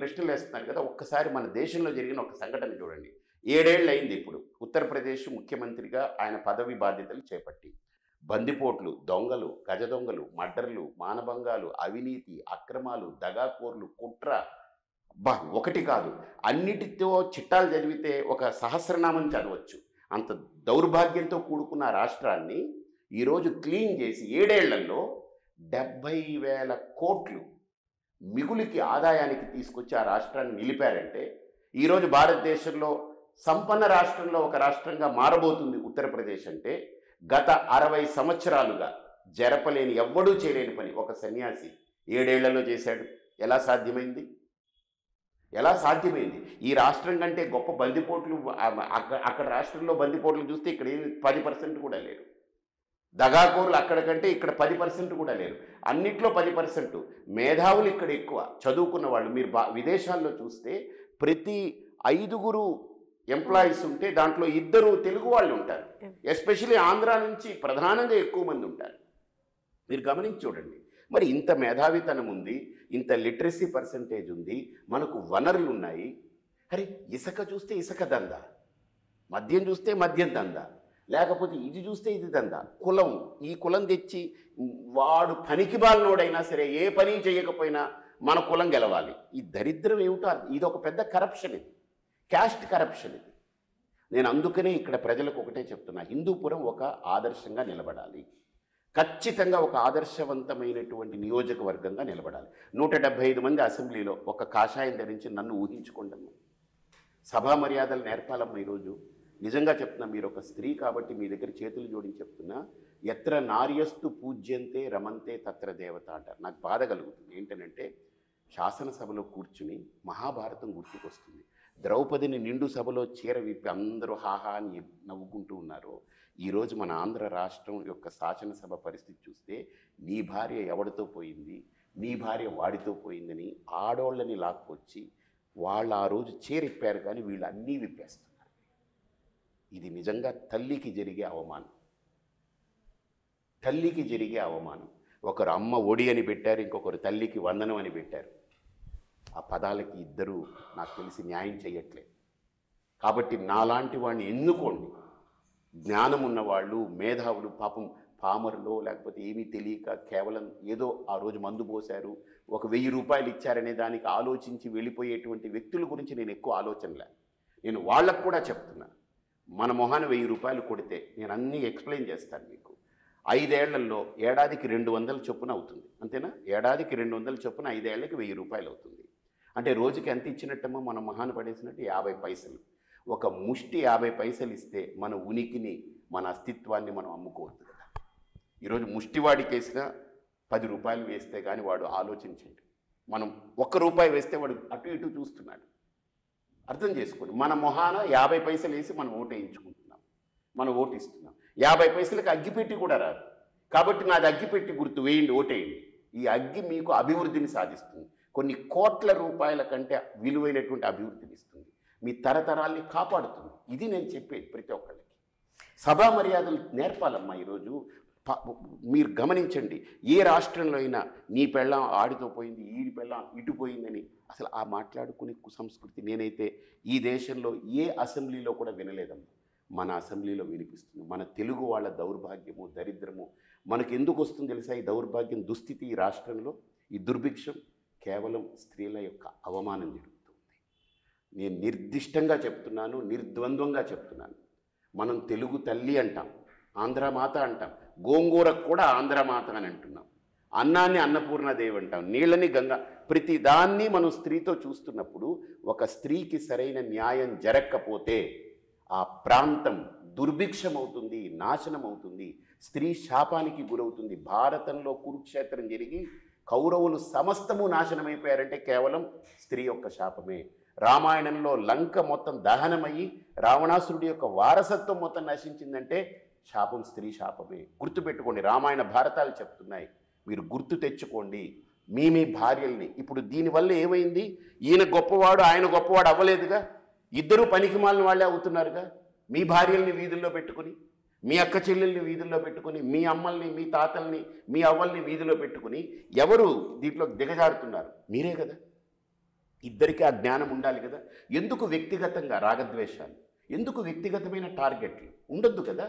ప్రశ్నలు వేస్తున్నారు కదా, ఒక్కసారి మన దేశంలో జరిగిన ఒక సంఘటన చూడండి. 7 ఏళ్ళు అయింది ఇప్పుడు ఉత్తరప్రదేశ్ ముఖ్యమంత్రిగా ఆయన పదవి బాధ్యతలు చేపట్టి. బందిపోట్లు, దొంగలు, గజ దొంగలు, మర్డర్లు, మానభంగాలు, అవినీతి, అక్రమాలు, దగాకోర్లు, కుట్ర, ఒకటి కాదు, అన్నిటితో చిట్టాలు చదివితే ఒక సహస్రనామం చదవచ్చు. అంత దౌర్భాగ్యంతో కూడుకున్న రాష్ట్రాన్ని ఈరోజు క్లీన్ చేసి 7 ఏళ్లలో 70,000 కోట్లు మిగులుకి ఆదాయానికి తీసుకొచ్చి ఆ రాష్ట్రాన్ని నిలిపారంటే, ఈరోజు భారతదేశంలో సంపన్న రాష్ట్రంలో ఒక రాష్ట్రంగా మారబోతుంది ఉత్తరప్రదేశ్ అంటే, గత 60 సంవత్సరాలుగా జరపలేని, ఎవ్వడూ చేయలేని పని ఒక సన్యాసి 7 ఏళ్లలో చేశాడు. ఎలా సాధ్యమైంది? ఎలా సాధ్యమైంది? ఈ రాష్ట్రం కంటే గొప్ప బందిపోట్లు అక్కడ రాష్ట్రంలో బందిపోట్లు చూస్తే ఇక్కడ 10% కూడా లేరు. దగాకోరులు అక్కడ కంటే ఇక్కడ 10% కూడా లేరు. అన్నిట్లో 10%. మేధావులు ఇక్కడ ఎక్కువ, చదువుకున్న వాళ్ళు. మీరు విదేశాల్లో చూస్తే ప్రతి 5 ఎంప్లాయీస్ ఉంటే దాంట్లో 2 తెలుగు వాళ్ళు ఉంటారు. ఎస్పెషలీ ఆంధ్ర నుంచి ప్రధానంగా ఎక్కువ మంది ఉంటారు. మీరు గమనించి చూడండి. మరి ఇంత మేధావితనం ఉంది, ఇంత లిటరసీ పర్సంటేజ్ ఉంది, మనకు వనరులు ఉన్నాయి. అరే, ఇసుక చూస్తే ఇసుక దందా, మద్యం చూస్తే మద్యం దందా, లేకపోతే ఇది చూస్తే ఇది దందా, కులం, ఈ కులం తెచ్చి వాడు పనికి బాలనోడైనా సరే ఏ పని చేయకపోయినా మన కులం గెలవాలి. ఈ దరిద్రం ఏమిటో ఇది ఒక పెద్ద కరప్షన్, ఇది క్యాస్ట్ కరప్షన్ ఇది. నేను అందుకనే ఇక్కడ ప్రజలకు ఒకటే చెప్తున్నా, హిందూపురం ఒక ఆదర్శంగా నిలబడాలి. ఖచ్చితంగా ఒక ఆదర్శవంతమైనటువంటి నియోజకవర్గంగా నిలబడాలి. 175 మంది అసెంబ్లీలో ఒక కాషాయం ధరించి నన్ను ఊహించుకోండి. సభా మర్యాదలు నేర్పాలమ్మా. ఈరోజు నిజంగా చెప్తున్నా, మీరు ఒక స్త్రీ కాబట్టి మీ దగ్గర చేతులు జోడించి చెప్తున్నా, ఎత్ర నార్యస్తు పూజ్యంతే రమంతే తత్ర దేవత అంటారు. నాకు బాధ కలుగుతుంది. ఏంటంటే, శాసనసభలో కూర్చుని మహాభారతం గుర్తుకొస్తుంది. ద్రౌపదిని నిండు సభలో చీర విప్పి అందరూ హాహా అని నవ్వుకుంటూ ఉన్నారు. ఈరోజు మన ఆంధ్ర రాష్ట్రం యొక్క శాసనసభ పరిస్థితి చూస్తే, నీ భార్య ఎవడితో పోయింది, నీ భార్య వాడితో పోయిందని ఆడోళ్ళని లాక్కొచ్చి వాళ్ళు ఆ రోజు చీర ఇప్పారు, కానీ వీళ్ళు అన్నీ విప్పేస్తున్నారు. ఇది నిజంగా తల్లికి జరిగే అవమానం, తల్లికి జరిగే అవమానం. ఒకరు అమ్మ ఒడి అని పెట్టారు, ఇంకొకరు తల్లికి వందనం అని పెట్టారు. ఆ పదాలకి ఇద్దరు నాకు తెలిసి న్యాయం చేయట్లేదు. కాబట్టి నాలాంటి వాడిని ఎన్నుకోండి. జ్ఞానం ఉన్నవాళ్ళు, మేధావులు, పాపం పామరులో లేకపోతే ఏమీ తెలియక కేవలం ఏదో ఆ రోజు మందు పోశారు, ఒక 1000 రూపాయలు ఇచ్చారనే దానికి ఆలోచించి వెళ్ళిపోయేటువంటి వ్యక్తుల గురించి నేను ఎక్కువ ఆలోచనలే. నేను వాళ్ళకు కూడా చెప్తున్నా, మన మొహాన 1000 రూపాయలు కొడితే నేను అన్నీ ఎక్స్ప్లెయిన్ చేస్తాను మీకు. 5 ఏళ్లలో ఏడాదికి 200 చొప్పున అవుతుంది, అంతేనా? ఏడాదికి 200 చొప్పున 5 ఏళ్ళకి 1000 రూపాయలు అవుతుంది. అంటే రోజుకి ఎంత ఇచ్చినట్టమ్మో మన మొహాన పడేసినట్టు 50 పైసలు. ఒక ముష్టి 50 పైసలు ఇస్తే మన ఉనికిని, మన అస్తిత్వాన్ని మనం అమ్ముకోవద్దు కదా. ఈరోజు ముష్టివాడి కేసుగా 10 రూపాయలు వేస్తే కానీ వాడు ఆలోచించండి. మనం 1 రూపాయి వేస్తే వాడు అటు ఇటు చూస్తున్నాడు. అర్థం చేసుకోండి. మన మొహాన 50 పైసలు వేసి మనం ఓటు వేయించుకుంటున్నాం, మనం ఓటు ఇస్తున్నాం. 50 పైసలకి అగ్గిపెట్టి కూడా రాదు. కాబట్టి నాది అగ్గిపెట్టి గుర్తు, వేయండి, ఓటేయండి. ఈ అగ్గి మీకు అభివృద్ధిని సాధిస్తుంది. కొన్ని కోట్ల రూపాయల కంటే విలువైనటువంటి అభివృద్ధిని ఇస్తుంది. మీ తరతరాల్ని కాపాడుతుంది. ఇది నేను చెప్పేది ప్రతి ఒక్కళ్ళకి. సభా మర్యాదలు నేర్పాలమ్మా. ఈరోజు మీరు గమనించండి, ఏ రాష్ట్రంలో అయినా నీ పెళ్ళాం ఆడితో పోయింది, ఈ పెళ్ళాం ఇటు పోయిందని అసలు ఆ మాట్లాడుకునే కుసంస్కృతి నేనైతే ఈ దేశంలో ఏ అసెంబ్లీలో కూడా వినలేదమ్మా. మన అసెంబ్లీలో వినిపిస్తుంది. మన తెలుగు వాళ్ళ దౌర్భాగ్యము, దరిద్రము మనకు ఎందుకు వస్తుంది తెలుసా? ఈ దౌర్భాగ్యం, దుస్థితి ఈ రాష్ట్రంలో, ఈ దుర్భిక్షం కేవలం స్త్రీల యొక్క అవమానం జరుగుతుంది. నేను నిర్దిష్టంగా చెప్తున్నాను, నిర్ద్వంద్వంగా చెప్తున్నాను. మనం తెలుగు తల్లి అంటాం, ఆంధ్రమాత అంటాం, గోంగూరకు కూడా ఆంధ్రమాత అని అంటున్నాం, అన్నాన్ని అన్నపూర్ణదేవి అంటాం, నీళ్ళని గంగా. ప్రతి దాన్ని మనం స్త్రీతో చూస్తున్నప్పుడు ఒక స్త్రీకి సరైన న్యాయం జరగకపోతే ఆ ప్రాంతం దుర్భిక్షం అవుతుంది, నాశనం అవుతుంది, స్త్రీ శాపానికి గురవుతుంది. భారతంలో కురుక్షేత్రం జరిగి కౌరవులు సమస్తము నాశనమైపోయారంటే కేవలం స్త్రీ యొక్క శాపమే. రామాయణంలో లంక మొత్తం దహనమయ్యి రావణాసురుడి యొక్క వారసత్వం మొత్తం నశించిందంటే శాపం స్త్రీ శాపమే. గుర్తుపెట్టుకోండి, రామాయణ భారతాలు చెప్తున్నాయి. మీరు గుర్తు తెచ్చుకోండి మీ భార్యల్ని. ఇప్పుడు దీనివల్ల ఏమైంది? ఈయన గొప్పవాడు, ఆయన గొప్పవాడు అవ్వలేదుగా. ఇద్దరూ పనికిమాలిన వాళ్ళే అవుతున్నారుగా. మీ భార్యల్ని వీధుల్లో పెట్టుకుని, మీ అక్క చెల్లెల్ని వీధుల్లో పెట్టుకుని, మీ అమ్మల్ని, మీ తాతల్ని, మీ అవ్వల్ని వీధిలో పెట్టుకుని ఎవరు దీంట్లో దిగజారుతున్నారు? మీరే కదా. ఇద్దరికీ ఆ జ్ఞానం ఉండాలి కదా. ఎందుకు వ్యక్తిగతంగా రాగద్వేషాలు, ఎందుకు వ్యక్తిగతమైన టార్గెట్లు ఉండొద్దు కదా.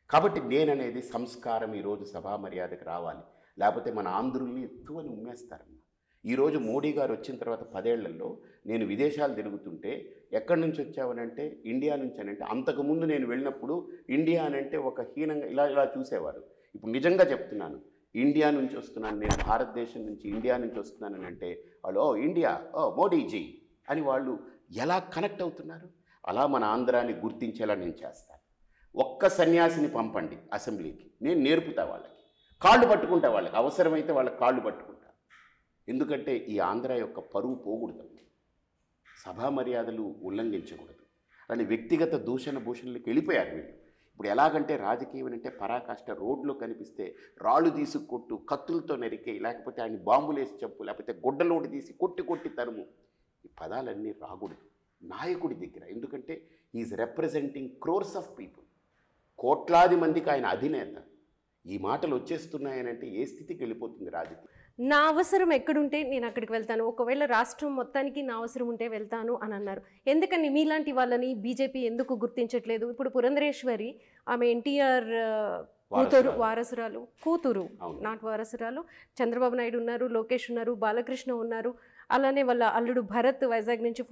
కాబట్టి నేననేది సంస్కారం ఈరోజు సభా మర్యాదకు రావాలి, లేకపోతే మన ఆంధ్రుల్ని ఎత్తువని ఉమ్మేస్తారమ్మా. ఈరోజు మోడీ గారు వచ్చిన తర్వాత 10 ఏళ్లలో నేను విదేశాలు తిరుగుతుంటే ఎక్కడి నుంచి వచ్చావనంటే ఇండియా నుంచి అనంటే, అంతకుముందు నేను వెళ్ళినప్పుడు ఇండియా అనంటే ఒక హీనంగా ఇలా చూసేవారు. ఇప్పుడు నిజంగా చెప్తున్నాను, ఇండియా నుంచి వస్తున్నాను నేను, భారతదేశం నుంచి ఇండియా నుంచి వస్తున్నానని అంటే వాళ్ళు ఓ ఇండియా, ఓ మోడీజీ అని వాళ్ళు ఎలా కనెక్ట్ అవుతున్నారు. అలా మన ఆంధ్రాన్ని గుర్తించేలా నేను చేస్తాను. ఒక్క సన్యాసిని పంపండి అసెంబ్లీకి, నేను నేర్పుతా వాళ్ళకి, కాళ్ళు పట్టుకుంటా వాళ్ళకి, అవసరమైతే వాళ్ళ కాళ్ళు పట్టుకుంటా. ఎందుకంటే ఈ ఆంధ్ర యొక్క పరువు పోకూడదు, సభా మర్యాదలు ఉల్లంఘించకూడదు అని వ్యక్తిగత దూషణ భూషణలకు వెళ్ళిపోయారు వీళ్ళు. ఇప్పుడు ఎలాగంటే రాజకీయం అంటే పరాకాష్ట, రోడ్లో కనిపిస్తే రాళ్ళు తీసుకొట్టు, కత్తులతో నరికే, లేకపోతే ఆయన బాంబులేసి చెప్పు, లేకపోతే గుడ్డలోటి తీసి కొట్టి తరుము. ఈ పదాలన్నీ రాకూడదు నాయకుడి దగ్గర. ఎందుకంటే is representing crores of people, కోట్లాది మందికి ఆయన అధినేత. ఈ మాటలు వచ్చేస్తున్నాయనంటే ఏ స్థితికి వెళ్ళిపోతుంది రాజకీయం. నా అవసరం ఎక్కడుంటే నేను అక్కడికి వెళ్తాను, ఒకవేళ రాష్ట్రం మొత్తానికి నా అవసరం ఉంటే వెళ్తాను అని అన్నారు. ఎందుకని మీలాంటి వాళ్ళని బీజేపీ ఎందుకు గుర్తించట్లేదు? ఇప్పుడు పురంధరేశ్వరి, ఆమె ఎన్టీఆర్ కూతురు, నాట్ వారసురాలు. చంద్రబాబు నాయుడు ఉన్నారు, లోకేష్ ఉన్నారు, బాలకృష్ణ ఉన్నారు, అలానే వాళ్ళ అల్లుడు భరత్ వైజాగ్ నుంచి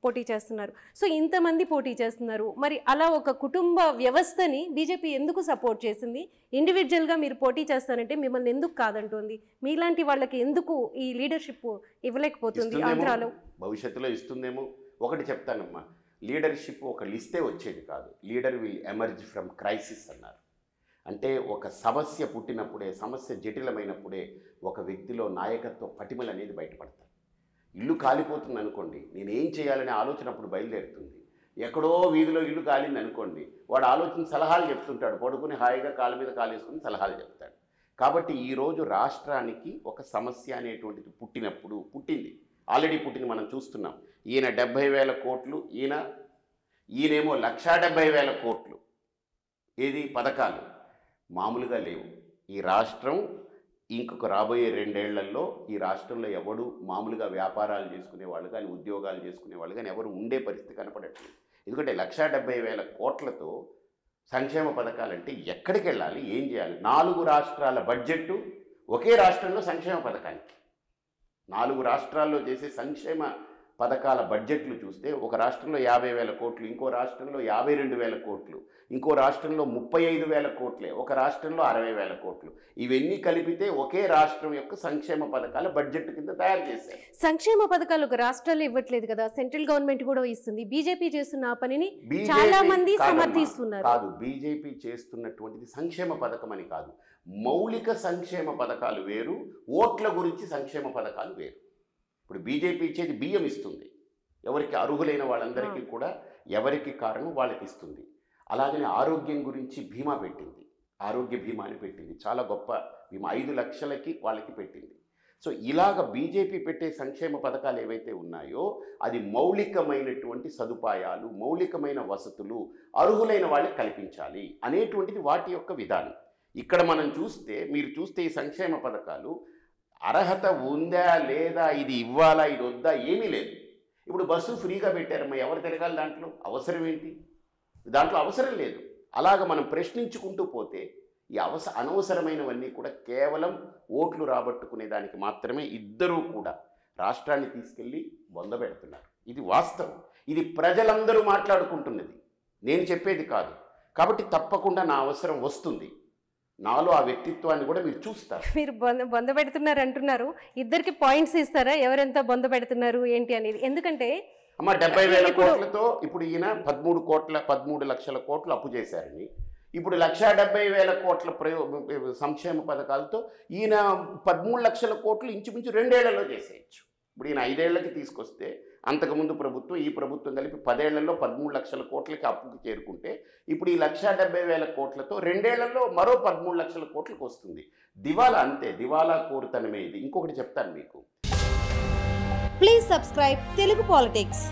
పోటీ చేస్తున్నారు. సో ఇంతమంది పోటీ చేస్తున్నారు. మరి అలా ఒక కుటుంబ వ్యవస్థని బీజేపీ ఎందుకు సపోర్ట్ చేసింది? ఇండివిజువల్గా మీరు పోటీ చేస్తారంటే మిమ్మల్ని ఎందుకు కాదంటుంది? మీలాంటి వాళ్ళకి ఎందుకు ఈ లీడర్షిప్ ఇవ్వలేకపోతుంది ఆంధ్రాలో? భవిష్యత్తులో ఇస్తుందేమో. ఒకటి చెప్తానమ్మా, లీడర్షిప్ ఒకళ్ళు ఇస్తే వచ్చేది కాదు. Leader will emerge from crisis అన్నారు. అంటే ఒక సమస్య పుట్టినప్పుడే, సమస్య జటిలమైనప్పుడే ఒక వ్యక్తిలో నాయకత్వ పటిమలు అనేది బయటపడతాయి. ఇల్లు కాలిపోతుంది అనుకోండి, నేనేం చేయాలనే ఆలోచన అప్పుడు బయలుదేరుతుంది. ఎక్కడో వీధిలో ఇల్లు కాలింది అనుకోండి, వాడు ఆలోచన సలహాలు చెప్తుంటాడు, పడుకుని హాయిగా కాలు మీద కాలేసుకుని సలహాలు చెప్తాడు. కాబట్టి ఈరోజు రాష్ట్రానికి ఒక సమస్య అనేటువంటిది పుట్టింది, ఆల్రెడీ పుట్టింది, మనం చూస్తున్నాం. ఈయన 70,000 కోట్లు, ఈయనేమో 1,70,000 కోట్లు. ఏది పథకాలు మామూలుగా లేవు. ఈ రాష్ట్రం ఇంకొక రాబోయే 2 ఏళ్లలో ఈ రాష్ట్రంలో ఎవడు మామూలుగా వ్యాపారాలు చేసుకునేవాళ్ళు కానీ, ఉద్యోగాలు చేసుకునేవాళ్ళు కానీ ఎవరు ఉండే పరిస్థితి కనపడట్లేదు. ఎందుకంటే 1,70,000 కోట్లతో సంక్షేమ పథకాలంటే ఎక్కడికి వెళ్ళాలి, ఏం చేయాలి? 4 రాష్ట్రాల బడ్జెట్టు ఒకే రాష్ట్రంలో సంక్షేమ పథకానికి. 4 రాష్ట్రాల్లో చేసే సంక్షేమ పథకాల బడ్జెట్లు చూస్తే ఒక రాష్ట్రంలో 50,000 కోట్లు, ఇంకో రాష్ట్రంలో 52,000 కోట్లు, ఇంకో రాష్ట్రంలో 35,000 కోట్లే, ఒక రాష్ట్రంలో 60,000 కోట్లు. ఇవన్నీ కలిపితే ఒకే రాష్ట్రం యొక్క సంక్షేమ పథకాల బడ్జెట్ కింద తయారు చేశారు. సంక్షేమ పథకాలు ఒక రాష్ట్రాలు ఇవ్వట్లేదు కదా, సెంట్రల్ గవర్నమెంట్ కూడా ఇస్తుంది. బీజేపీ చేస్తున్న పనిని చాలా మంది సమర్థిస్తున్నారు. కాదు, బీజేపీ చేస్తున్నటువంటిది సంక్షేమ పథకం అని కాదు. మౌలిక సంక్షేమ పథకాలు వేరు, ఓట్ల గురించి సంక్షేమ పథకాలు వేరు. ఇప్పుడు బీజేపీ ఇచ్చేది బియ్యం ఇస్తుంది, ఎవరికి అర్హులైన వాళ్ళందరికీ కూడా ఎవరికి కారణం వాళ్ళకి ఇస్తుంది. అలాగనే ఆరోగ్యం గురించి బీమా పెట్టింది, ఆరోగ్య బీమా అని పెట్టింది, చాలా గొప్ప బీమా, 5 లక్షలకి వాళ్ళకి పెట్టింది. సో ఇలాగ బీజేపీ పెట్టే సంక్షేమ పథకాలు ఏవైతే ఉన్నాయో అది మౌలికమైనటువంటి సదుపాయాలు, మౌలికమైన వసతులు అర్హులైన వాళ్ళకి కల్పించాలి అనేటువంటిది వాటి యొక్క విధానం. ఇక్కడ మనం చూస్తే, మీరు చూస్తే ఈ సంక్షేమ పథకాలు అర్హత ఉందా లేదా, ఇది ఇవ్వాలా ఇది వద్దా, ఏమీ లేదు. ఇప్పుడు బస్సు ఫ్రీగా పెట్టారమ్మా, ఎవరు తిరగాలి? దాంట్లో అవసరం ఏంటి? దాంట్లో అవసరం లేదు. అలాగ మనం ప్రశ్నించుకుంటూ పోతే ఈ అనవసరమైనవన్నీ కూడా కేవలం ఓట్లు రాబట్టుకునే దానికి మాత్రమే ఇద్దరూ కూడా రాష్ట్రాన్ని తీసుకెళ్ళి బొందబెడుతున్నారు. ఇది వాస్తవం, ఇది ప్రజలందరూ మాట్లాడుకుంటున్నది, నేను చెప్పేది కాదు. కాబట్టి తప్పకుండా నా అవసరం వస్తుంది, నాలో ఆ వ్యక్తిత్వాన్ని కూడా మీరు చూస్తారు. మీరు బొంద పెడుతున్నారు అంటున్నారు, ఇద్దరికి పాయింట్స్ ఇస్తారా ఎవరెంత బొంద పెడుతున్నారు ఏంటి అనేది? ఎందుకంటే అమ్మ 70,000 కోట్లతో ఇప్పుడు ఈయన 13 లక్షల కోట్లు అప్పు చేశారని, ఇప్పుడు 1,70,000 కోట్ల సంక్షేమ పథకాలతో ఈయన 13 లక్షల కోట్లు ఇంచుమించు 2 ఏళ్లలో చేసేయచ్చు. ఇప్పుడు ఈయన 5 ఏళ్లకి తీసుకొస్తే, అంతకుముందు ప్రభుత్వం ఈ ప్రభుత్వం కలిపి 10 ఏళ్లలో 13 లక్షల కోట్లకి అప్పుకు చేరుకుంటే, ఇప్పుడు ఈ 1,70,000 కోట్లతో 2 ఏళ్లలో మరో 13 లక్షల కోట్లకు వస్తుంది. దివాలా అంతే, దివాలా కోరుతనమే ఇది. ఇంకొకటి చెప్తాను మీకు. Please subscribe Telugu politics.